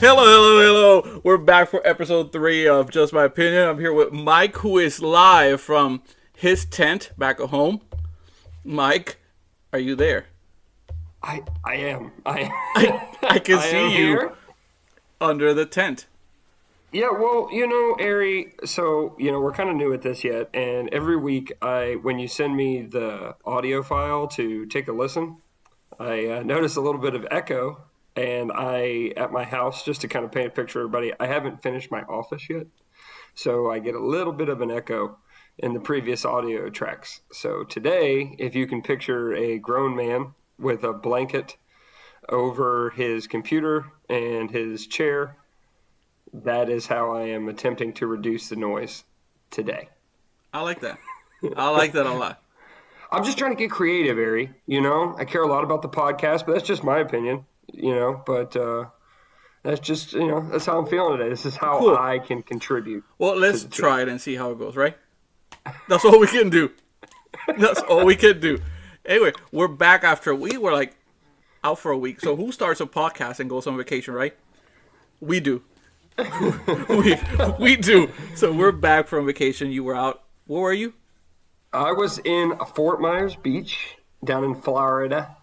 Hello, hello, hello. We're back for episode 3 of Just My Opinion. I'm here with Mike, who is live from his tent back at home. Mike, are you there? I am. I can I see am you here. under the tent. Yeah, well, Ari, so, we're kind of new at this yet, and every week when you send me the audio file to take a listen, I notice a little bit of echo, and at my house, just to kind of paint a picture, everybody, I haven't finished my office yet, so I get a little bit of an echo in the previous audio tracks. So today, if you can picture a grown man with a blanket over his computer and his chair, that is how I am attempting to reduce the noise today. I like that. I like that a lot. I'm just trying to get creative, Ari. I care a lot about the podcast, but that's just my opinion, but that's just, that's how I'm feeling today. This is how Cool. I can contribute. Well, let's try it and see how it goes, right? That's all we can do. That's all we can do. Anyway, we're back after we were out for a week. So who starts a podcast and goes on vacation, right? We do. we do. So we're back from vacation. You were out. Where were you? I was in Fort Myers Beach down in Florida.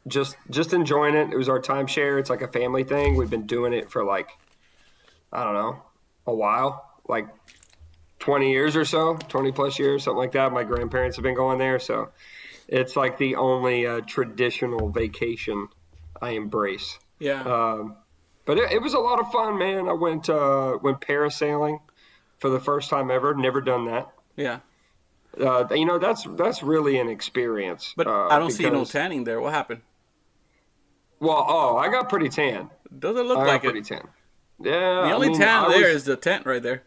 Just enjoying it. It was our timeshare. It's like a family thing. We've been doing it for I don't know, a while, 20 years or so, 20 plus years, something like that. My grandparents have been going there. So it's like the only traditional vacation I embrace. Yeah. But it was a lot of fun, man. I went parasailing for the first time ever. Never done that. Yeah. That's really an experience. But I don't see no tanning there. What happened? Well, I got pretty tan. Doesn't look I like got pretty it. tan. Yeah. The only tan there is the tent right there.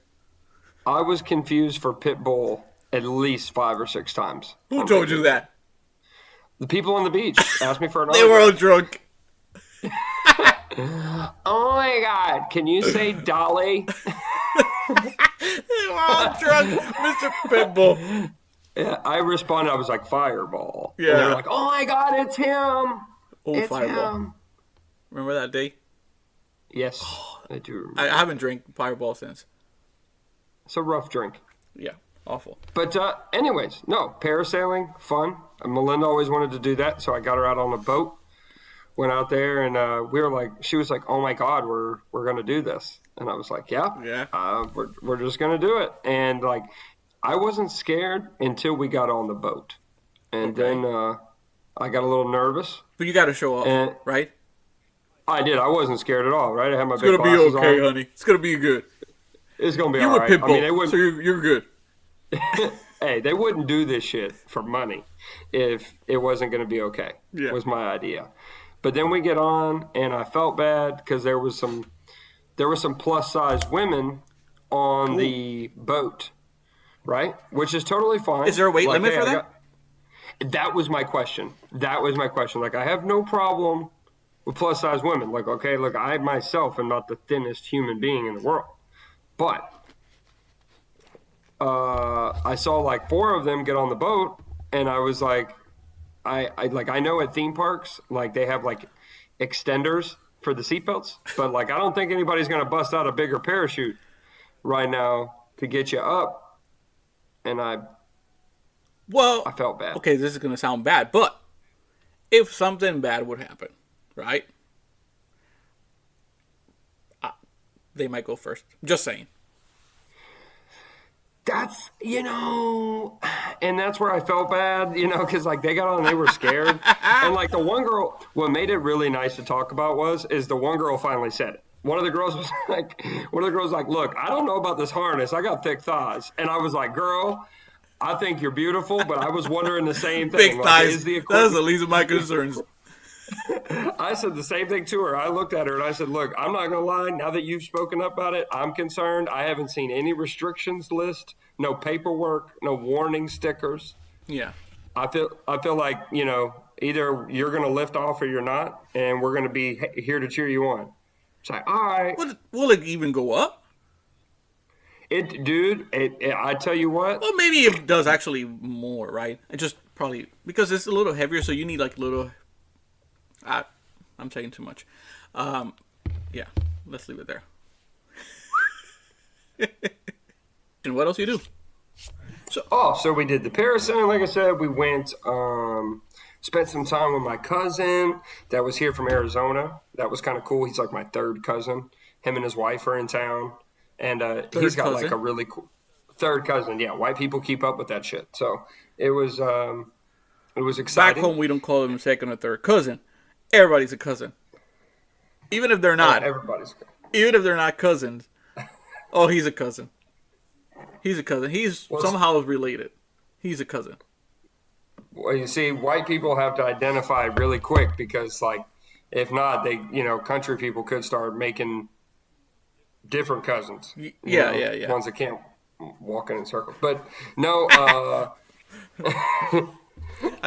I was confused for Pitbull at least 5 or 6 times. Who told you that? The people on the beach asked me for an They were all autograph. drunk. Oh my God! Can you say Dolly? They were all drunk, Mr. Pitbull. Yeah, I responded. I was like, Fireball. Yeah. And they were like, oh my God, it's him. Oh, It's Fireball. him. Remember that day? Yes, I do remember. I haven't drank Fireball since. It's a rough drink. Yeah, awful. But anyways, no, parasailing, fun. Melinda always wanted to do that, so I got her out on a boat. Went out there, and she was like, oh my God, we're going to do this. And I was like, Yeah. we're just going to do it. And I wasn't scared until we got on the boat. And then I got a little nervous. But you got to show up, right? I did. I wasn't scared at all, right? I had my It's big going to be glasses okay, on. honey. It's going to be good. It's going to be You all were right. Pitbull, I mean, they wouldn't, so you're good. hey, they wouldn't do this shit for money if it wasn't going to be okay. Yeah. Was my idea. But then we get on, and I felt bad because there was some plus size women on the boat, right? Which is totally fine. Is there a weight limit hey, for that? That was my question. I have no problem with plus size women. I myself am not the thinnest human being in the world, but I saw 4 of them get on the boat, and I was like, I know at theme parks, they have extenders for the seatbelts, but I don't think anybody's going to bust out a bigger parachute right now to get you up. And I felt bad. Okay, this is going to sound bad, but if something bad would happen, right? They might go first. Just saying. That's, and that's where I felt bad, because they got on and they were scared. And the one girl, what made it really nice to talk about is the one girl finally said it. One of the girls was like, look, I don't know about this harness. I got thick thighs. And I was like, girl, I think you're beautiful, but I was wondering the same thing. Thick thighs. Is the That is the least of my concerns. I said the same thing to her. I looked at her and I said, look, I'm not going to lie. Now that you've spoken up about it, I'm concerned. I haven't seen any restrictions list, no paperwork, no warning stickers. Yeah. I feel like, either you're going to lift off or you're not, and we're going to be here to cheer you on. It's like, all right. Will it even go up? I tell you what. Well, maybe it does actually more, right? It just probably, because it's a little heavier, so you need little... I'm saying too much. Yeah, let's leave it there. And what else you do? So we did the Parasailing, like I said. We went, spent some time with my cousin that was here from Arizona. That was kind of cool. He's like my third cousin. Him and his wife are in town, and he's got like a really cool third cousin. Yeah, white people keep up with that shit. So it was exciting. Back home, we don't call them second or third cousin. Everybody's a cousin, even if they're not. Everybody's. Even if they're not cousins. Oh, he's a cousin. He's a cousin. He's somehow related. He's a cousin. Well, you see, white people have to identify really quick because, like, if not, they, country people could start making different cousins. Yeah. Ones that can't walk in circles. But no, I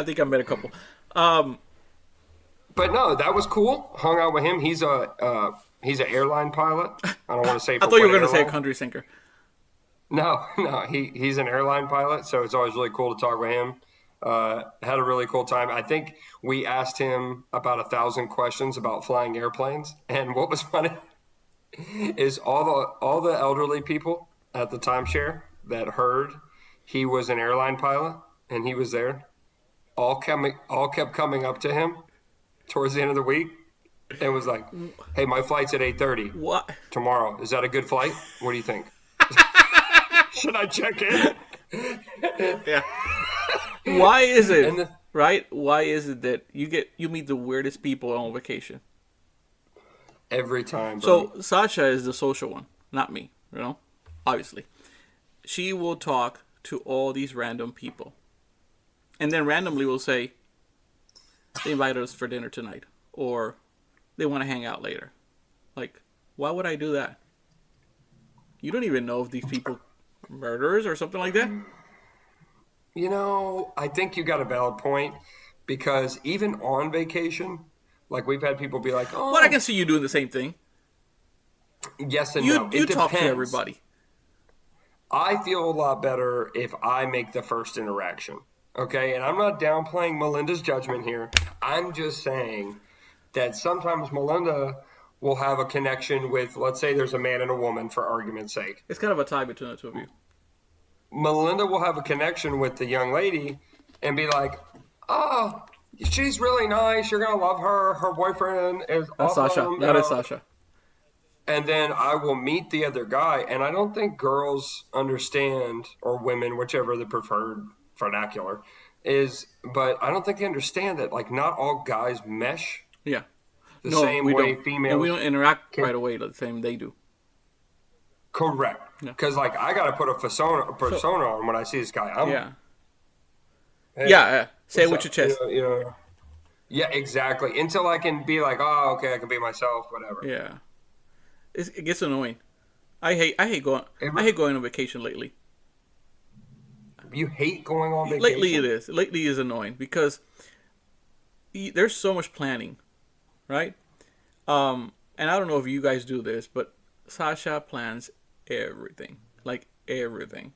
think I met a couple. But no, that was cool. Hung out with him. He's an airline pilot. I don't want to say. I thought you were going to say a country singer. No, he's an airline pilot, so it's always really cool to talk with him. Had a really cool time. I think we asked him about 1,000 questions about flying airplanes, and what was funny is all the elderly people at the timeshare that heard he was an airline pilot and he was there, all kept coming up to him towards the end of the week and was like, "Hey, my flight's at 8:30 What? tomorrow. Is that a good flight? What do you think? Should I check in?" Yeah. Why is it, right? Why is it that you meet the weirdest people on vacation? Every time, bro. So Sasha is the social one, not me, obviously. She will talk to all these random people. And then randomly will say, they invited us for dinner tonight. Or they want to hang out later. Like, why would I do that? You don't even know if these people are murderers or something like that. I think you got a valid point because even on vacation, like we've had people be like, "Oh, But I can see you doing the same thing. Yes and You no. It talk to depends. everybody. I feel a lot better if I make the first interaction. Okay, and I'm not downplaying Melinda's judgment here. I'm just saying that sometimes Melinda will have a connection with, let's say there's a man and a woman for argument's sake. It's kind of a tie between the two of you. Melinda will have a connection with the young lady and be like, "Oh, she's really nice. You're going to love her. Her boyfriend is That's awesome." Sasha. That is Sasha. And then I will meet the other guy. And I don't think girls understand, or women, whichever the preferred vernacular is, but I don't think they understand that, like, not all guys mesh Yeah. the same way don't. females. And we don't interact right away the same they do. Correct. Because, like, I got to put a persona on when I see this guy. Yeah. Hey, Yeah. Say it with what's your up? chest. Yeah, exactly. Until I can be like, "Oh, okay, I can be myself," whatever. Yeah. It gets annoying. I hate going on vacation lately. You hate going on vacation? Lately it is. Lately is annoying because there's so much planning, right? And I don't know if you guys do this, but Sasha plans everything. Like everything.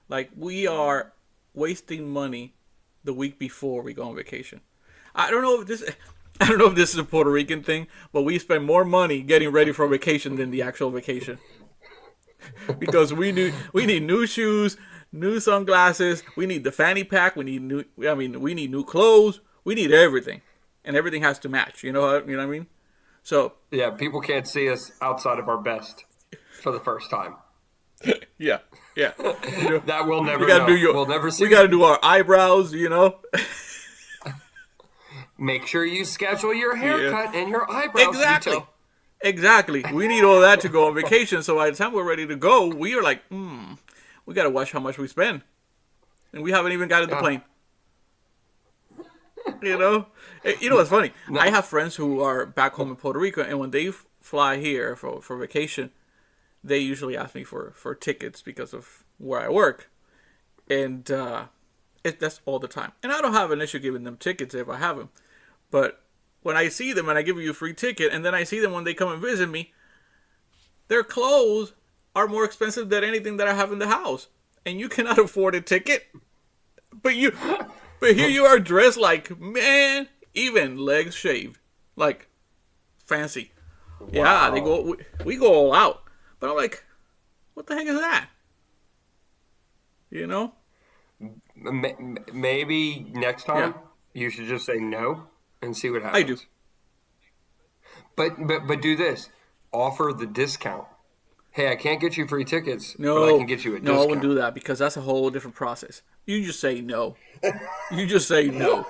Like we are wasting money the week before we go on vacation. I don't know if this is a Puerto Rican thing, but we spend more money getting ready for a vacation than the actual vacation. Because we need new shoes, new sunglasses, we need the fanny pack, we need new clothes, we need everything. And everything has to match. You know what I mean? So yeah, people can't see us outside of our best for the first time. Yeah. That we'll never gotta know. We'll never see. We got to do our eyebrows, Make sure you schedule your haircut and your eyebrows. Exactly. We need all that to go on vacation. So by the time we're ready to go, we are like, we got to watch how much we spend. And we haven't even got in the plane. You know what's funny? No. I have friends who are back home in Puerto Rico, and when they fly here for vacation, they usually ask me for tickets because of where I work. And that's all the time. And I don't have an issue giving them tickets if I have them. But when I see them and I give you a free ticket, and then I see them when they come and visit me, their clothes are more expensive than anything that I have in the house. And you cannot afford a ticket. But here you are dressed like, man, even legs shaved. Like, fancy. Yeah, they Wow. go. We go all out. But I'm like, what the heck is that? You know? Maybe next Yeah, time you should just say no and see what I do. happens. But do this. Offer the discount. Hey, I can't get you free tickets, but I can No, get you a no, I wouldn't discount. do that because that's a whole different process. You just say no. You just say no.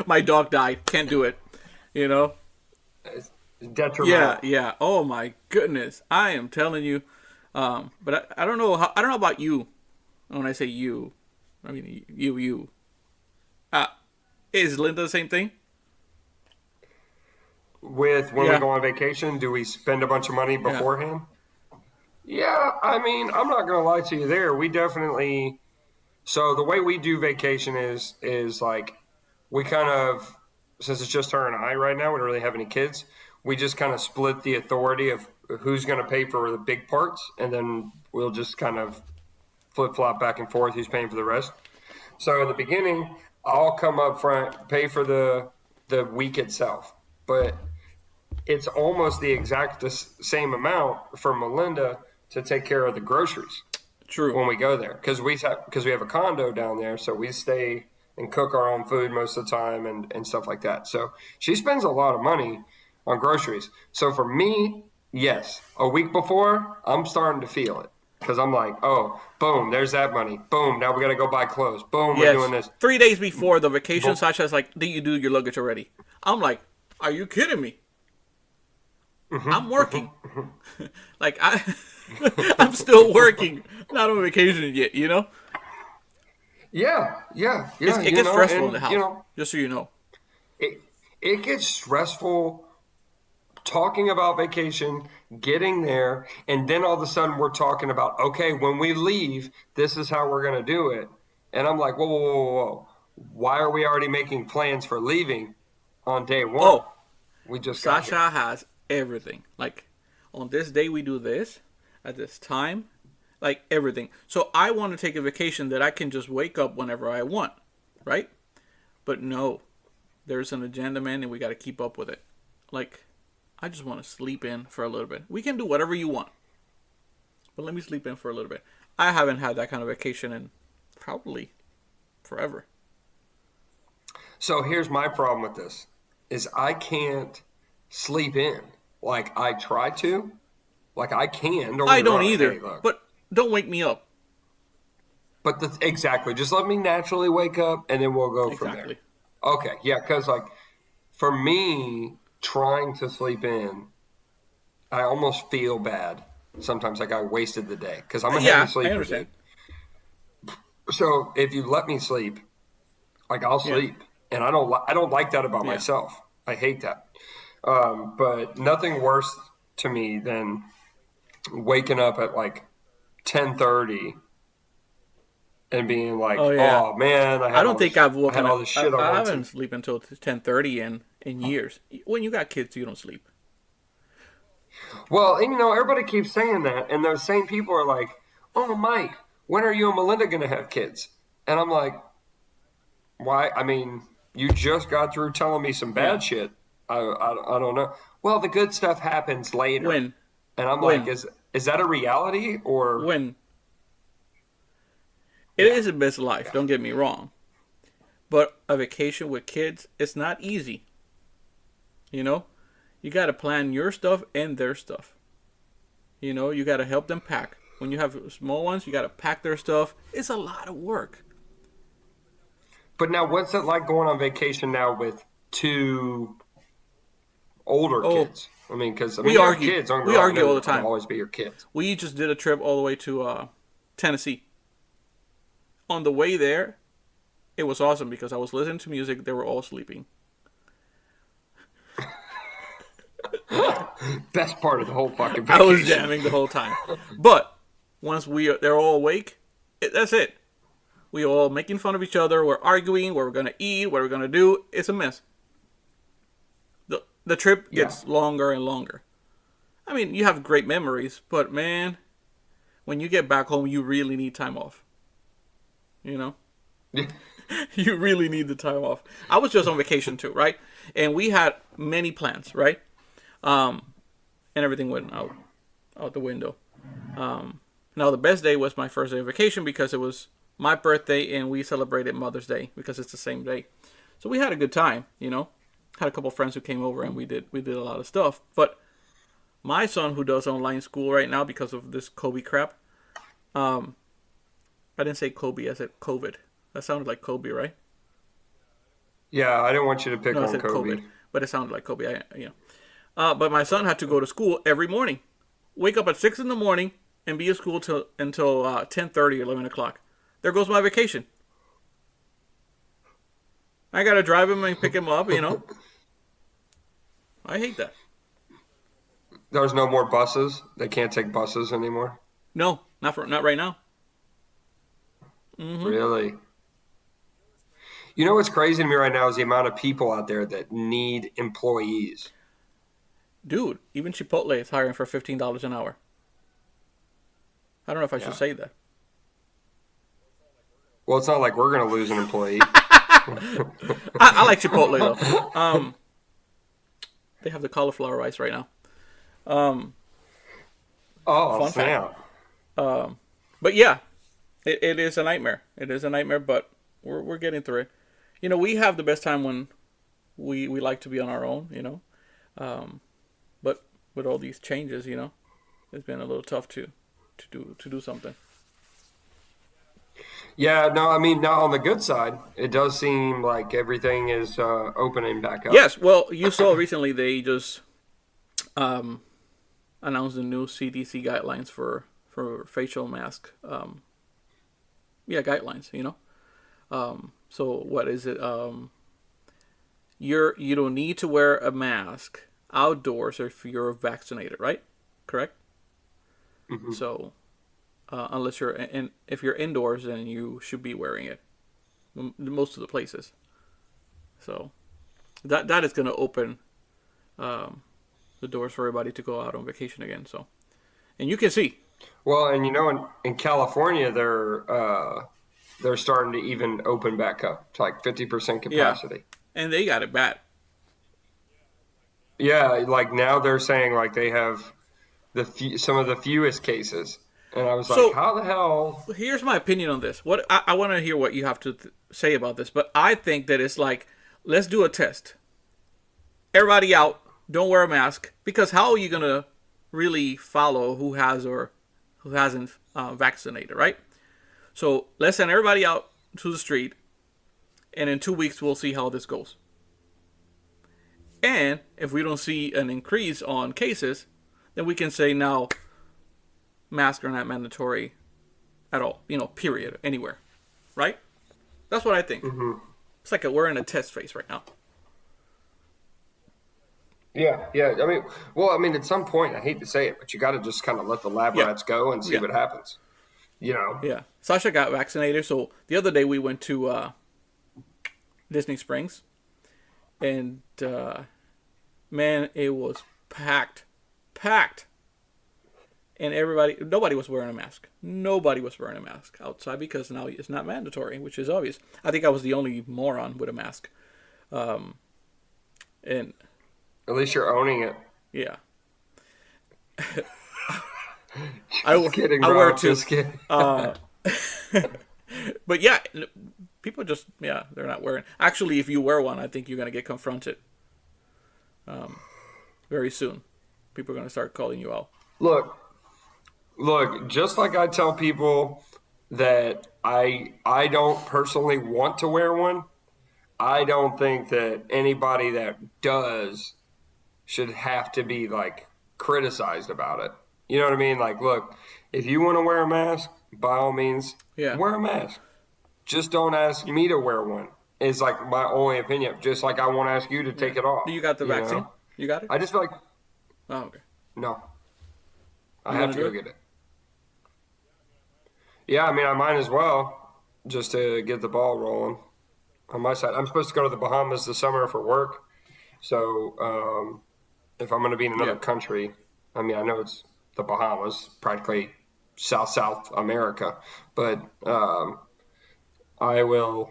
My dog died. Can't do it. You know? It's Yeah, detrimental. yeah. Oh my goodness. I am telling you. But I don't know how, I don't know about you. When I say you, I mean you. Uh, is Linda the same thing? With when we Yeah, go on vacation, do we spend a bunch of money yeah. beforehand? Yeah, I mean, I'm not gonna lie to you there. We definitely so the way we do vacation is like we kind of since it's just her and I right now, we don't really have any kids. We just kind of split the authority of who's going to pay for the big parts, and then we'll just kind of flip flop back and forth who's paying for the rest. So in the beginning, I'll come up front, pay for the week itself, but it's almost the exact same amount for Melinda to take care of the groceries True. when we go there because we have a condo down there, so we stay and cook our own food most of the time and stuff like that. So she spends a lot of money on groceries. So for me, yes, a week before, I'm starting to feel it because I'm like, oh, boom, there's that money. Boom, now we got to go buy clothes. Boom, we're doing Yes. this. 3 days before the vacation, But, Sasha's like, "Did you do your luggage already?" I'm like, "Are you kidding me? I'm working. Like I'm still working. Not on vacation yet. You know, yeah, yeah, yeah, it you gets know, stressful in the and you house. know, Just so you know. it it gets stressful talking about vacation, getting there, and then all of a sudden we're talking about, okay, when we leave, this is how we're going to do it. And I'm like, whoa, whoa, whoa, whoa, whoa. Why are we already making plans for leaving on day one? Oh, We just got here. Sasha has everything. Like on this day we do this at this time, like everything. So I want to take a vacation that I can just wake up whenever I want, right? But no, there's an agenda, man, and we got to keep up with it. Like I just want to sleep in for a little bit. We can do whatever you want, but let me sleep in for a little bit. I haven't had that kind of vacation in probably forever. So here's my problem with this is I can't sleep in like I try to. Like I can, don't get I me don't wrong. Hey, either, look. but don't wake me up. But exactly, just let me naturally wake up and then we'll go from there. Exactly. Okay, yeah, because like for me, trying to sleep in, I almost feel bad sometimes, like I wasted the day because I'm a heavy Yeah, I sleeper, understand. dude. So if you let me sleep, like I'll Yeah, sleep, and I don't like that about yeah. myself. I hate that. But nothing worse to me than waking up at like 10:30 and being Oh like, yeah. "Oh man, I don't think I've I had woken all up. this shit I I wanted haven't to." sleep until 10:30 in years. When you got kids, you don't sleep. Well, and you know, everybody keeps saying that, and those same people are like, "Oh, Mike, when are you and Melinda going to have kids?" And I'm like, "Why? I mean, you just got through telling me some Yeah. bad shit. I don't know." Well, the good stuff happens later, When and I'm like, when is that a reality or when it yeah, is a best life. yeah. Don't get me wrong. But a vacation with kids, it's not easy. You know, you got to plan your stuff and their stuff. You know, you got to help them pack. When you have small ones, you got to pack their stuff. It's a lot of work. But now, what's it like going on vacation now with two older Oh, kids? I mean, because I mean, we you have argue. kids. Don't get me We wrong; argue they're all the going to time. always be your kids. We just did a trip all the way to Tennessee. On the way there, it was awesome because I was listening to music. They were all sleeping. Best part of the whole fucking I was vacation. jamming the whole time. But once they're all awake, that's it. We all making fun of each other. We're arguing what we're gonna eat, what we're gonna do. It's a mess. The trip Yeah. gets longer and longer. I mean, you have great memories, but man, when you get back home, you really need time off. You know? You really need the time off. I was just on vacation too, right? And we had many plans, right? And everything went out the window. Now the best day was my first day of vacation because it was my birthday and we celebrated Mother's Day because it's the same day. So we had a good time, you know. Had a couple of friends who came over and we did a lot of stuff. But my son, who does online school right now because of this Kobe crap, I didn't say Kobe, I said COVID. That sounded like Kobe, right? Yeah, I didn't want you to pick No, I on said Kobe. COVID, but it sounded like Kobe. But my son had to go to school every morning. Wake up at 6 in the morning and be at school until 10:30, 11 o'clock. There goes my vacation. I got to drive him and pick him up, you know. I hate that. There's no more buses. They can't take buses anymore. No, not right now. Really? You know what's crazy to me right now is the amount of people out there that need employees. Dude, even Chipotle is hiring for $15 an hour. I don't know if I should Yeah. say that. Well, it's not like we're going to lose an employee. I like Chipotle though. They have the cauliflower rice right now. Oh, Fun snap. But yeah, it is a nightmare. It is a nightmare, but we're getting through it. You know, we have the best time when we like to be on our own, you know. But with all these changes, you know, it's been a little tough to do something. Yeah, no, I mean, now on the good side, it does seem like everything is opening back up. Yes, well, you saw recently they just announced the new CDC guidelines for facial mask. Guidelines, you know. So what is it? You don't need to wear a mask outdoors if you're vaccinated, right? Correct. Mhm. So unless you're if you're indoors, then you should be wearing it. Most of the places. So that is going to open the doors for everybody to go out on vacation again. So, and you can see. Well, and you know, in California, they're starting to even open back up to like 50% Yeah, capacity. and they got it bad. Yeah, like now they're saying like they have some of the fewest cases, and I was like, So how the hell? here's my opinion on this. What I want to hear what you have to say about this, but I think that it's like, let's do a test. Everybody out, don't wear a mask, because how are you gonna really follow who has or who hasn't vaccinated, right? So let's send everybody out to the street, and in 2 weeks we'll see how this goes. And if we don't see an increase on cases, then we can say now masks are not mandatory at all, you know, period, anywhere, right? That's what I think. It's like we're in a test phase right now. Yeah, yeah. I mean, at some point, I hate to say it, but you got to just kind of let the lab Yeah, rats go and see yeah, what happens. You know? yeah. Sasha got vaccinated, so the other day we went to Disney Springs, and man, it was packed, and nobody was wearing a mask. Nobody was wearing a mask outside because now it's not mandatory, which is obvious. I think I was the only moron with a mask, and At least you're owning it. yeah, Just kidding, I bro. wear it too. Just kidding. Uh, but yeah, people just they're not wearing. Actually, if you wear one, I think you're gonna get confronted very soon. People are gonna start calling you out. Look, just like I tell people that I don't personally want to wear one, I don't think that anybody that does should have to be like criticized about it. You know what I mean? Like, look, if you want to wear a mask, by all means, Yeah, wear a mask. Just don't ask me to wear one. It's like my only opinion. Just like I won't ask you to yeah. take it off. Do you got the You vaccine? know? You got it? I just feel like Oh, okay. no, I You have want to to do go it? get it. Yeah, I mean, I might as well just to get the ball rolling on my side. I'm supposed to go to the Bahamas this summer for work. So if I'm going to be in another Yeah, country, I mean, I know it's the Bahamas, practically South America, but I will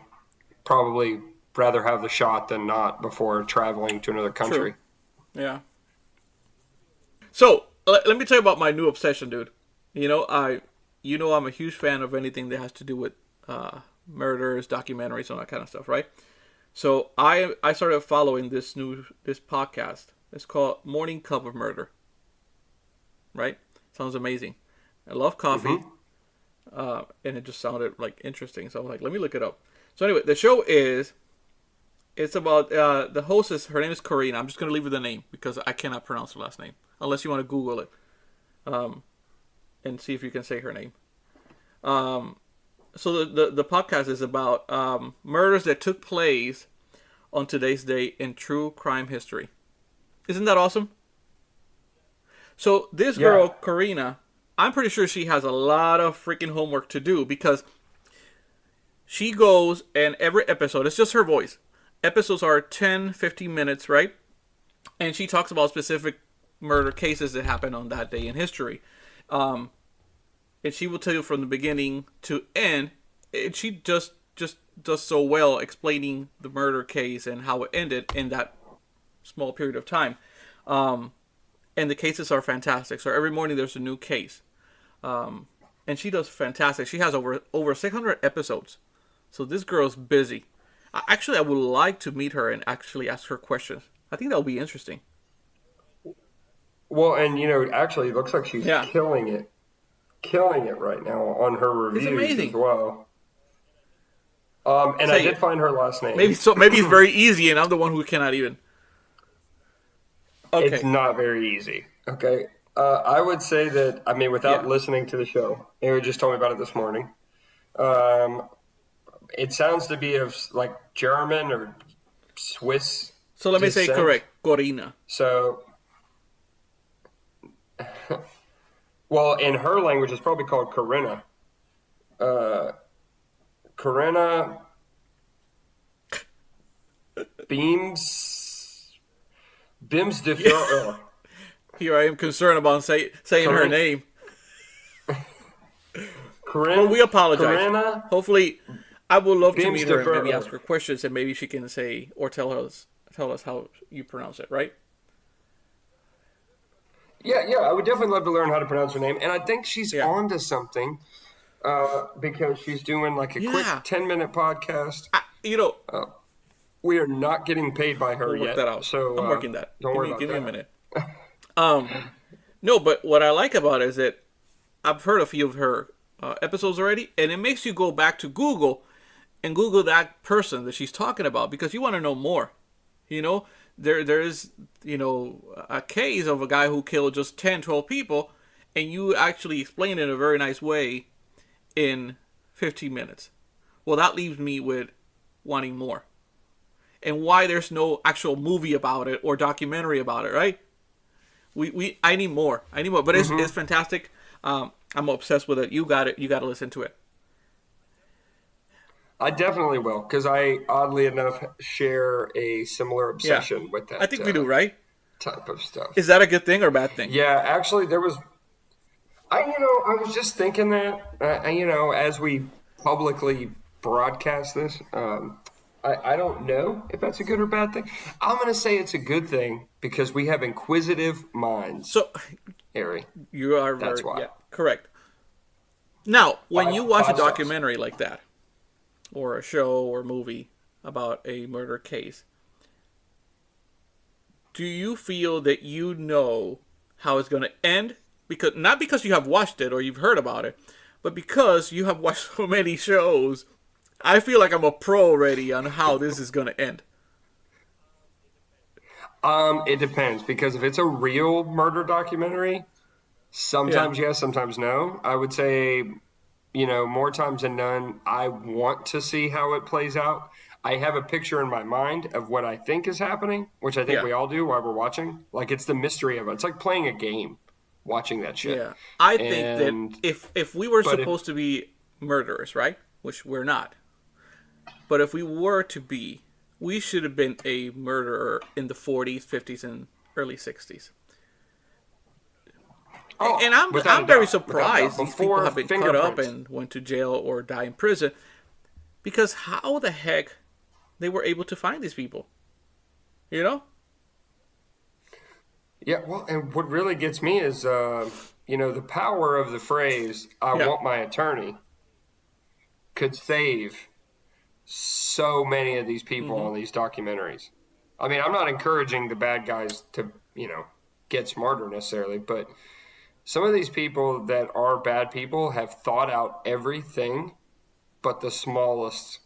probably rather have the shot than not before traveling to another country. True. Yeah. So let me tell you about my new obsession, dude. I'm a huge fan of anything that has to do with murders, documentaries, and that kind of stuff, right? So I started following this podcast. It's called Morning Cup of Murder. Right? Sounds amazing. I love coffee, and it just sounded like interesting. So I was like, let me look it up. So anyway, the show it's about the hostess. Her name is Corina. I'm just gonna leave her the name because I cannot pronounce her last name unless you want to Google it, and see if you can say her name. So the podcast is about murders that took place on today's day in true crime history. Isn't that awesome? So this girl, Corina, I'm pretty sure she has a lot of freaking homework to do because she goes and every episode, it's just her voice. Episodes are 10, 15 minutes, right? And she talks about specific murder cases that happened on that day in history. And she will tell you from the beginning to end. And she just does so well explaining the murder case and how it ended in that small period of time. And the cases are fantastic. So every morning there's a new case. And she does fantastic. She has over 600 episodes. So this girl's busy. Actually, I would like to meet her and actually ask her questions. I think that would be interesting. Well, and actually, it looks like she's killing it right now on her reviews as well. And I did find her last name. Maybe it's very easy, and I'm the one who cannot even. Okay. It's not very easy. Okay. I would say that, without listening to the show, Aaron just told me about it this morning. It sounds to be of like German or Swiss. So let me say correct, Corina. So, well, in her language, it's probably called Corinna. Corinna Bims de Fior. Here I am concerned about saying her name. Corinna. Well, we apologize. Corinna. Hopefully, I would love to meet her and maybe ask her questions, and maybe she can say or tell us how you pronounce it, right? Yeah, I would definitely love to learn how to pronounce her name, and I think she's on to something because she's doing like a quick 10-minute podcast. We are not getting paid by her we'll yet. Work that out. So I'm working that. Give me a minute. minute. No, but what I like about it is that I've heard a few of her episodes already, and it makes you go back to Google and Google that person that she's talking about because you want to know more. There is, a case of a guy who killed just 10, 12 people, and you actually explain it in a very nice way in 15 minutes. Well, that leaves me with wanting more. And why there's no actual movie about it or documentary about it, right? I need more. But it's fantastic. I'm obsessed with it. You got it. You got to listen to it. I definitely will, because I, oddly enough, share a similar obsession with that. I think we do, right? Type of stuff. Is that a good thing or a bad thing? Yeah, actually, there was. I was just thinking that, as we publicly broadcast this, I don't know if that's a good or bad thing. I'm going to say it's a good thing because we have inquisitive minds. So, Ari, you are that's why. Yeah, correct. Now, when you watch a documentary like that, or a show or movie about a murder case, do you feel that you know how it's going to end? Not because you have watched it or you've heard about it, but because you have watched so many shows. I feel like I'm a pro already on how this is going to end. It depends, because if it's a real murder documentary, sometimes yes, sometimes no. I would say, more times than none, I want to see how it plays out. I have a picture in my mind of what I think is happening, which I think we all do while we're watching. Like, it's the mystery of it. It's like playing a game, watching that shit. Yeah, I think that if we were supposed to be murderers, right, which we're not, but if we were to be, we should have been a murderer in the 40s, 50s, and early 60s. Oh, and I'm very surprised these people have been cut up and went to jail or die in prison. Because how the heck they were able to find these people. You know? Yeah, well, and what really gets me is, the power of the phrase, I Yeah. want my attorney, could save so many of these people Mm-hmm. on these documentaries. I mean, I'm not encouraging the bad guys to, get smarter necessarily, but some of these people that are bad people have thought out everything but the smallest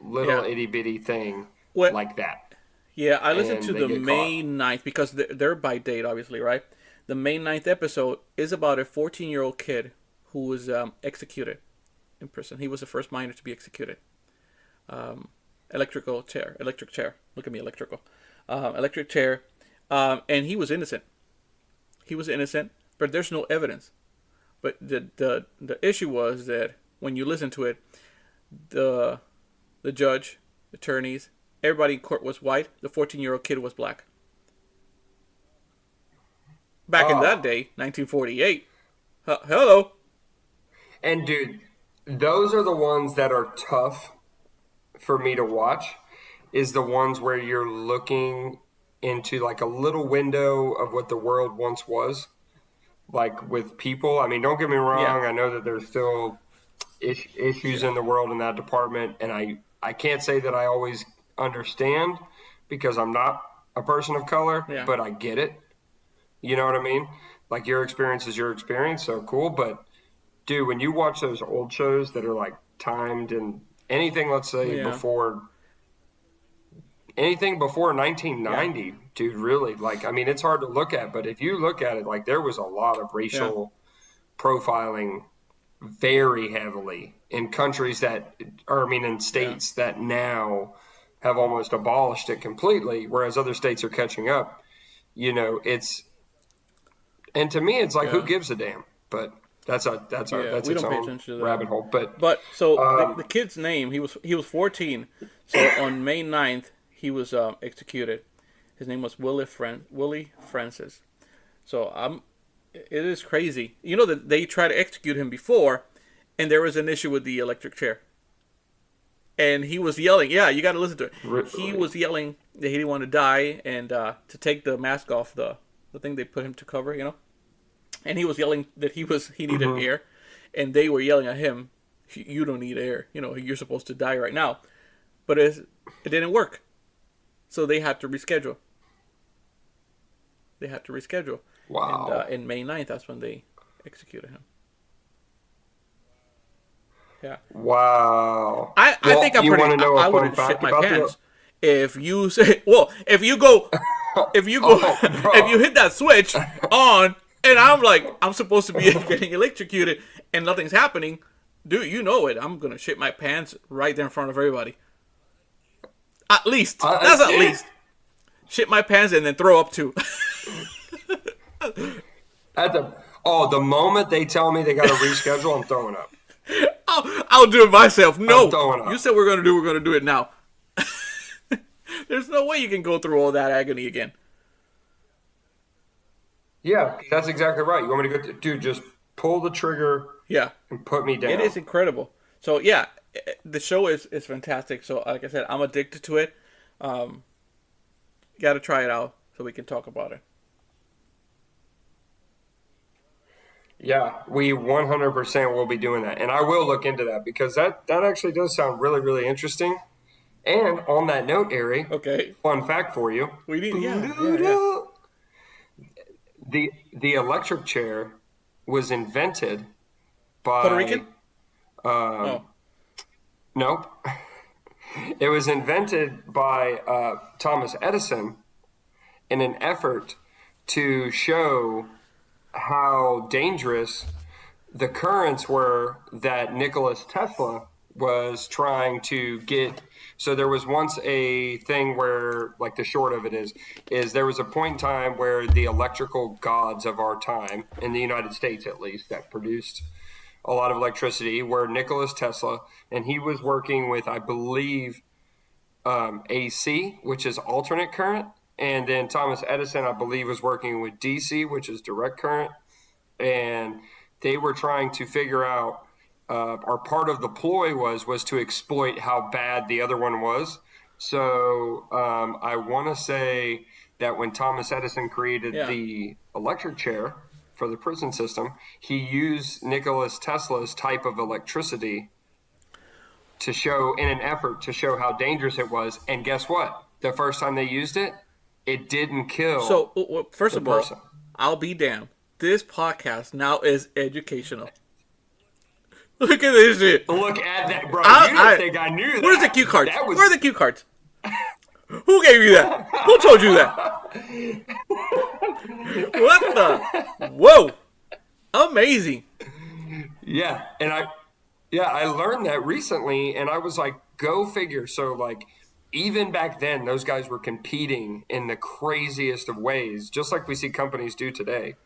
little Yeah. itty bitty thing What? like that. Yeah, I listened to And they the get caught. May 9th because they're by date, obviously, right? The May 9th episode is about a 14-year-old kid who was executed in prison. He was the first minor to be executed. Electric chair. Look at me, electrical. Electric chair. And he was innocent. He was innocent, but there's no evidence. But the issue was that when you listen to it, the judge, attorneys, everybody in court was white. The 14-year-old kid was black. Back in that Oh, day, 1948. Hello. and dude, those are the ones that are tough for me to watch, is the ones where you're looking into like a little window of what the world once was, like with people. I mean, don't get me Yeah. wrong. I know that there's still issues Yeah. in the world in that department, and I can't say that I always understand because I'm not a person of color, Yeah. but I get it. You know what I mean? Like your experience is your experience, so cool. But dude, when you watch those old shows that are like timed and anything, let's say Yeah. before Yeah. 1990, dude, really, like, I mean, it's hard to look at, but if you look at it, like, there was a lot of Yeah. racial profiling very heavily in countries in Yeah. states that now have almost abolished it completely, whereas other states are catching up. And to me, it's like, who Yeah. gives a damn? But Yeah. that's We its don't pay own attention to that. rabbit hole. But But so the um, kid's name, he was 14. So on May 9th, he was executed. His name was Willie Francis. So it is crazy. You know that they tried to execute him before, and there was an issue with the electric chair. And he was yelling. Yeah, you got to listen to it. He really, was yelling that he didn't want to die and to take the mask off the thing they put him to cover. And he was yelling that he needed mhm. air, and they were yelling at him, "You don't need air. You're supposed to die right now." But it didn't work, so they had to reschedule. And Wow. in May 9th, that's when they executed him. Yeah, Wow. I Well, think I'm you pretty. want to know I a would fun have shit fact my about pants if you say, well, if you go, Oh, if you bro. hit that switch on, and I'm like, I'm supposed to be getting electrocuted, and nothing's happening, dude. You know it. I'm gonna shit my pants right there in front of everybody. At least that's at I, least shit my pants and then throw up too. the moment they tell me they got to reschedule, I'm throwing up. I'll do it myself. I'm No, throwing you up. said we're gonna do it now. There's no way you can go through all that agony again. Yeah, that's exactly right. You want me to go, dude? Just pull the trigger Yeah, and put me it down. is incredible. So yeah, the show is fantastic. So like I said, I'm addicted to it. Um, Got to try it out so we can talk about it. Yeah, we 100% will be doing that, and I will look into that because that actually does sound really really interesting. And on that note, Ari, Okay, fun fact for you: we need yeah. the electric chair was invented Puerto by Rican? um, Oh, nope, it was invented by Thomas Edison in an effort to show how dangerous the currents were that Nicholas Tesla was trying to get. So there was once a thing where, like, the short of it is there was a point in time where the electrical gods of our time, in the United States at least, that produced a lot of electricity, were Nicholas Tesla, and he was working with, I believe, AC, which is alternate current, and then Thomas Edison, I believe, was working with DC, which is direct current, and they were trying to figure out, or part of the ploy was to exploit how bad the other one was, So I want to say that when Thomas Edison created Yeah. the electric chair for the prison system, he used Nikola Tesla's type of electricity to show, in an effort to show how dangerous it was. And guess what? The first time they used it, it didn't kill So, first the of all, person. I'll be damned. This podcast now is educational. Look at this shit. Look at that, bro. You didn't think I knew that. Where's the cue cards? That was, Where are the cue cards? Who gave you that? Who told you that? What the? Whoa! Amazing. yeah, and I learned that recently, and I was like, go figure. So like, even back then, those guys were competing in the craziest of ways, just like we see companies do today.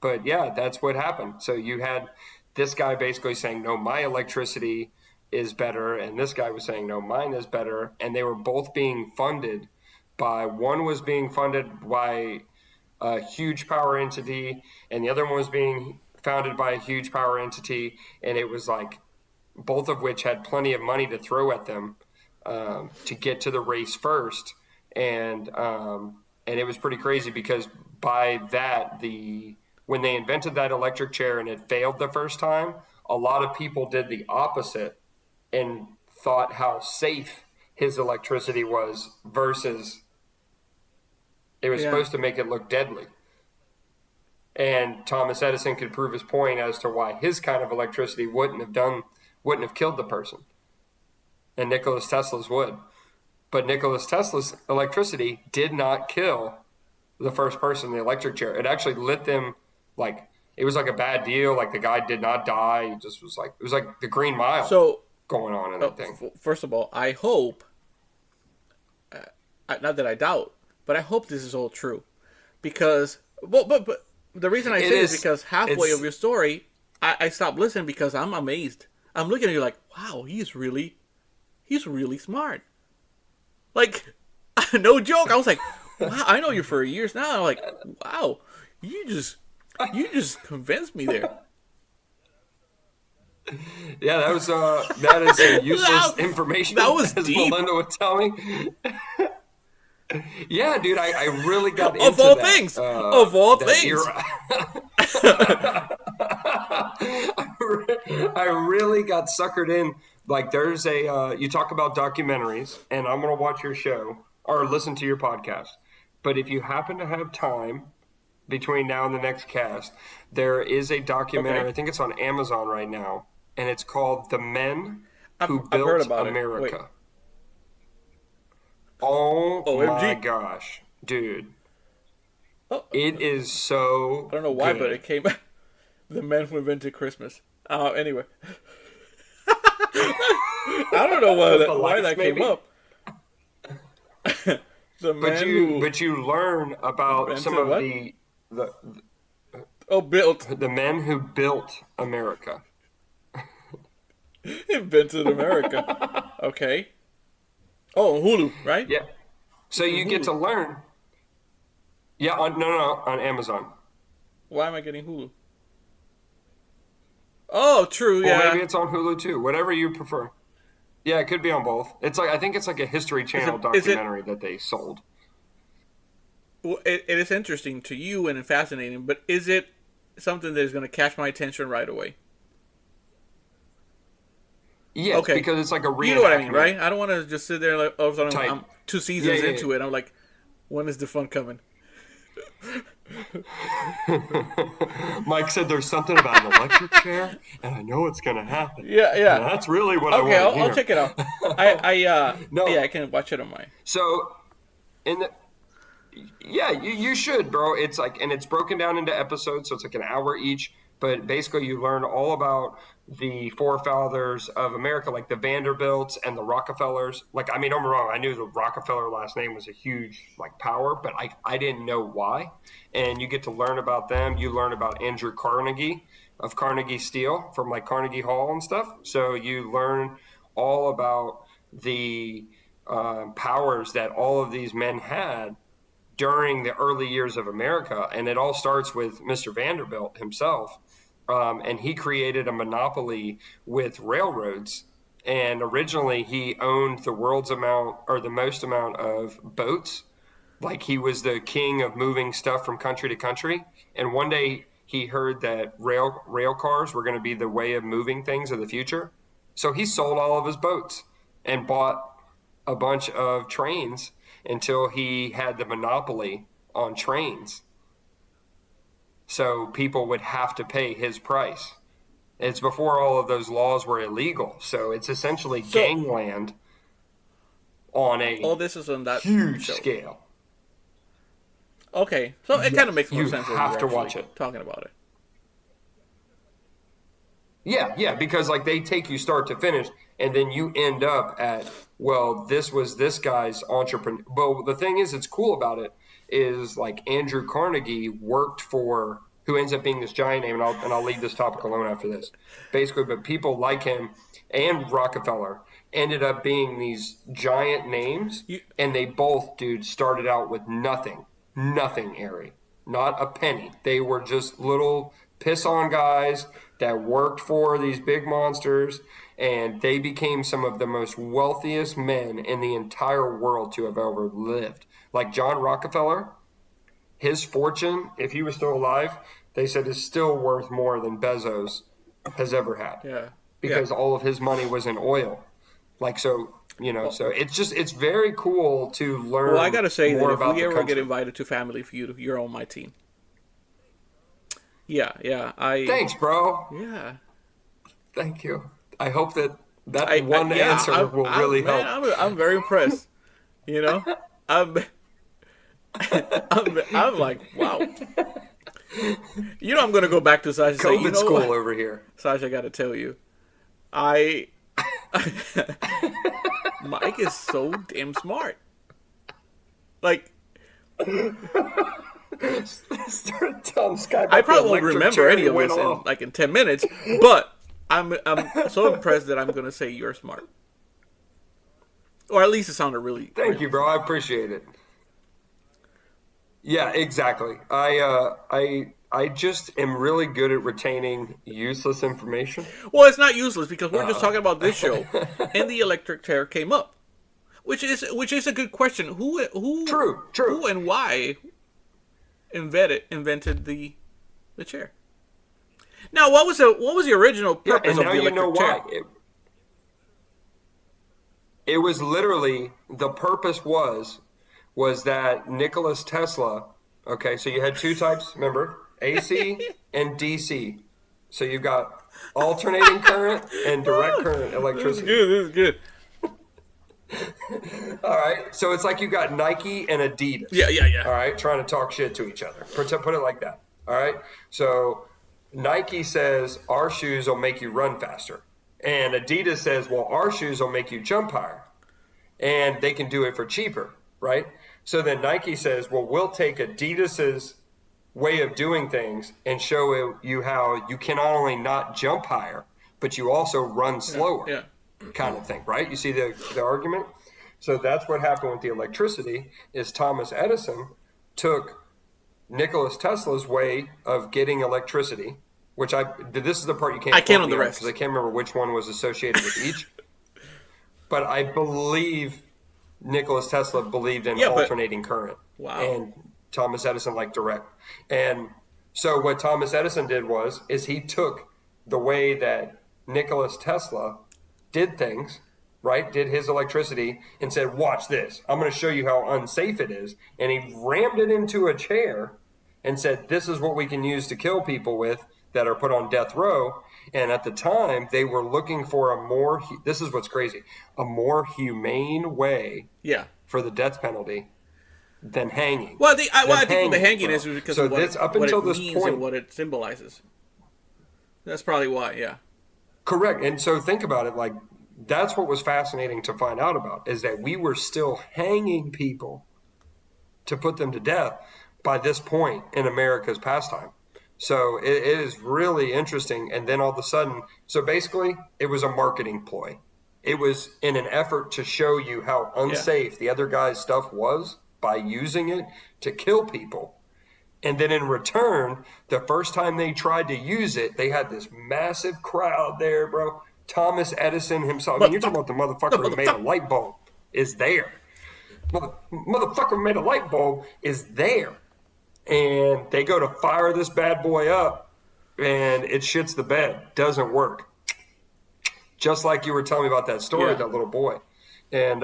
But yeah, that's what happened. So you had this guy basically saying, no, my electricity is better. And this guy was saying, no, mine is better. And they were both being funded by, one was being funded by a huge power entity, and the other one was being founded by a huge power entity. And it was like, both of which had plenty of money to throw at them to get to the race first. And it was pretty crazy because by that, when they invented that electric chair and it failed the first time, a lot of people did the opposite and thought how safe his electricity was versus it was supposed to make it look deadly. And Thomas Edison could prove his point as to why his kind of electricity wouldn't have killed the person. And Nikola Tesla's would. But Nikola Tesla's electricity did not kill the first person in the electric chair. It actually lit them. Like, it was like a bad deal. Like, the guy did not die. He just was like, it was like the Green Mile going on in that thing. First of all, I hope, not that I doubt, but I hope this is all true. Because, but the reason I say this is because halfway of your story, I stopped listening because I'm amazed. I'm looking at you like, wow, he's really smart. Like, no joke. I was like, wow, I know you for years now. I'm like, wow, you just convinced me there. Yeah, that is useless information. That was as deep. Melinda would tell me. Yeah, dude, I really got into Of all that. things. Of all things. I really got suckered in. Like, there's you talk about documentaries, and I'm going to watch your show or listen to your podcast. But if you happen to have time between now and the next cast, there is a documentary. Okay. I think it's on Amazon right now, and it's called The Men Who Built America. Oh, OMG. My gosh, dude. It is so I don't know why, good. but it came The Men Who Invented Christmas. Anyway. I don't know why that came up. But you learn about some of the men who built America. Invented America. Okay. Oh, Hulu, right? Yeah. So you get to learn. Yeah, on Amazon. Why am I getting Hulu? Oh, true, yeah. Well, maybe it's on Hulu too. Whatever you prefer. Yeah, it could be on both. It's like, I think it's like a History Channel documentary that they sold. Well, it is interesting to you and fascinating, but is it something that is going to catch my attention right away? Yes, okay. Because it's like a reenactment. You know what I mean, right? I don't want to just sit there like, all of a sudden I'm 2 seasons into it. I'm like, when is the fun coming? Mike said there's something about an electric chair, and I know it's going to happen. Yeah. And that's really what I want to hear. I'll check it out. I can watch it on mine. So, you should, bro. It's like, and it's broken down into episodes, so it's like an hour each. But basically, you learn all about the forefathers of America, like the Vanderbilts and the Rockefellers. Like, I mean, don't get me wrong, I knew the Rockefeller last name was a huge, like, power, but I didn't know why. And you get to learn about them. You learn about Andrew Carnegie of Carnegie Steel from, like, Carnegie Hall and stuff. So you learn all about the powers that all of these men had during the early years of America. And it all starts with Mr. Vanderbilt himself. And he created a monopoly with railroads And originally he owned the world's amount or the most amount of boats. Like he was the king of moving stuff from country to country. And one day he heard that rail cars were going to be the way of moving things of the future. So he sold all of his boats and bought a bunch of trains until he had the monopoly on trains. So people would have to pay his price. It's before all of those laws were illegal. So it's essentially gangland on a all this is on that huge show. scale. Okay, so it kind of makes more sense. You have to watch it. Talking about it. Yeah, because like they take you start to finish, and then you end up at, well, this was this guy's entrepreneur. But the thing is, it's cool about it is like Andrew Carnegie worked for, who ends up being this giant name, and I'll leave this topic alone after this. Basically, but people like him and Rockefeller ended up being these giant names, and they both, dude, started out with nothing, Ari, not a penny. They were just little piss-on guys that worked for these big monsters, and they became some of the most wealthiest men in the entire world to have ever lived. Like John Rockefeller, his fortune, if he was still alive, they said is still worth more than Bezos has ever had. Yeah. Because all of his money was in oil. Like, so, you know, so it's very cool to learn. Well, I got to say that if we ever country. get invited to Family Feud, you're on my team. Yeah. Thanks, bro. Yeah. Thank you. I hope that answer will really help. I'm very impressed. You know, I'm like, wow. You know, I'm going to go back to Sasha. COVID say, you know school what? over here. Sasha, I got to tell you, Mike is so damn smart. Like, Start telling Sky I probably won't remember any of this in 10 minutes, but I'm so impressed that I'm going to say you're smart. Or at least it sounded really. Thank you, bro. I appreciate it. Yeah, exactly. I just am really good at retaining useless information. Well, it's not useless because we're just talking about this show, and the electric chair came up, which is a good question. Who True. Who and why invented the chair? Now, what was the original purpose of the electric chair? It was literally, the purpose was that Nikola Tesla, okay, so you had two types, remember, AC and DC. So you've got alternating current and direct current electricity. This is good. All right, so it's like you got Nike and Adidas. Yeah. All right, trying to talk shit to each other. Put it like that. All right, so Nike says our shoes will make you run faster, and Adidas says, well, our shoes will make you jump higher, and they can do it for cheaper, right? So then Nike says, well, we'll take Adidas's way of doing things and show you how you can not only not jump higher, but you also run slower, kind of thing, right? You see the argument? So that's what happened with the electricity is Thomas Edison took Nikola Tesla's way of getting electricity, which this is the part you can't. I can't on the rest because I can't remember which one was associated with each. But I believe Nikola Tesla believed in alternating current. Wow. And Thomas Edison liked direct. And so what Thomas Edison did is he took the way that Nikola Tesla did things, right? Did his electricity and said, watch this. I'm going to show you how unsafe it is. And he rammed it into a chair and said, this is what we can use to kill people with that are put on death row. And at the time, they were looking for this is what's crazy, a more humane way for the death penalty than hanging. Well, I think the hanging is because so of what, up what until it this means point, and what it symbolizes. That's probably why, yeah. Correct. And so think about it, like that's what was fascinating to find out about, is that we were still hanging people to put them to death by this point in America's pastime. So it is really interesting. And then all of a sudden, so basically it was a marketing ploy. It was in an effort to show you how unsafe the other guy's stuff was by using it to kill people. And then in return, the first time they tried to use it, they had this massive crowd there, bro, Thomas Edison himself. I mean, you're talking about the motherfucker who made a light bulb is there. Motherfucker who made a light bulb is there. And they go to fire this bad boy up, and it shits the bed. Doesn't work. Just like you were telling me about that story, that little boy. And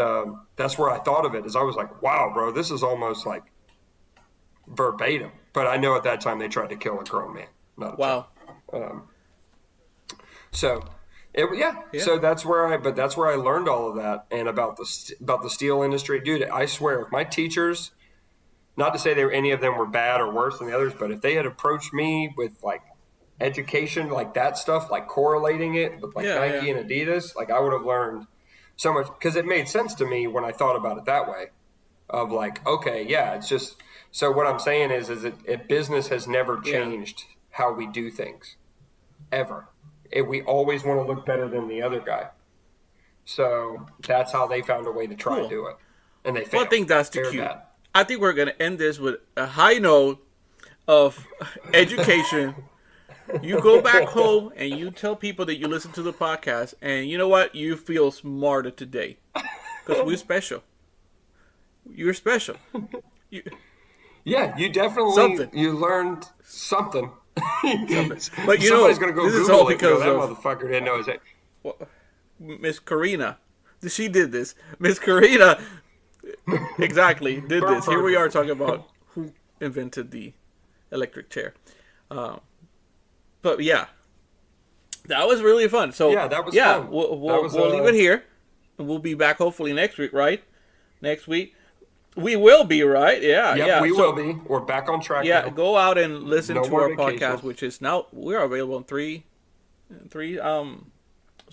that's where I thought of it, is I was like, wow, bro, this is almost like verbatim. But I know at that time they tried to kill a grown man. Not a Wow. So that's where I learned all of that, and about the steel industry, dude. I swear, if my teachers, not to say any of them were bad or worse than the others, but if they had approached me with like education, like that stuff, like correlating it with like Nike and Adidas, like I would have learned so much, because it made sense to me when I thought about it that way, of like, okay, yeah, it's just, so what I'm saying is business has never changed how we do things, ever. We always want to look better than the other guy. So that's how they found a way to try and do it. And they failed. Well, I think that's the cue. I think we're going to end this with a high note of education. You go back home and you tell people that you listen to the podcast, and you know what? You feel smarter today. Because we're special. You're special. You definitely you learned something. But you somebody's going to go this Google is all it, because that motherfucker didn't know his name. Well, Miss Karina, she did this. Miss Karina, exactly, did this. Here we are talking about who invented the electric chair. But yeah, that was really fun. So yeah, that was fun. We'll leave it here, and we'll be back hopefully next week, right? Next week. We will be, right? Yeah. We will be. We're back on track. Yeah, now. go out and listen to our vacations. podcast, which is now, we're available on three what's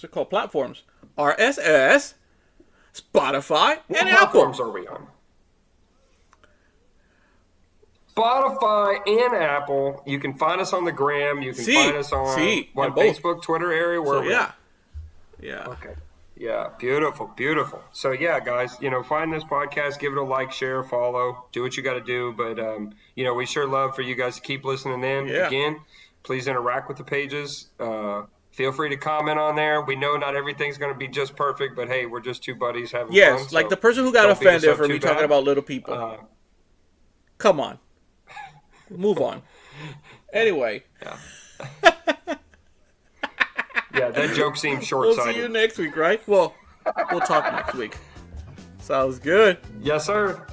it called? Platforms. RSS, Spotify, and Apple. What platforms are we on? Spotify and Apple. You can find us on the gram. You can find us on Facebook, Twitter area. Where yeah. Okay. Yeah, beautiful. So yeah, guys, find this podcast, give it a like, share, follow, do what you got to do. But we sure love for you guys to keep listening in. Yeah. Again, please interact with the pages. Feel free to comment on there. We know not everything's going to be just perfect, but hey, we're just two buddies having fun. Yes, like the person who got offended for me talking about little people. Come on, move on. Anyway. Yeah. Yeah, that joke seems short-sighted. We'll see you next week, right? Well, we'll talk next week. Sounds good. Yes, sir.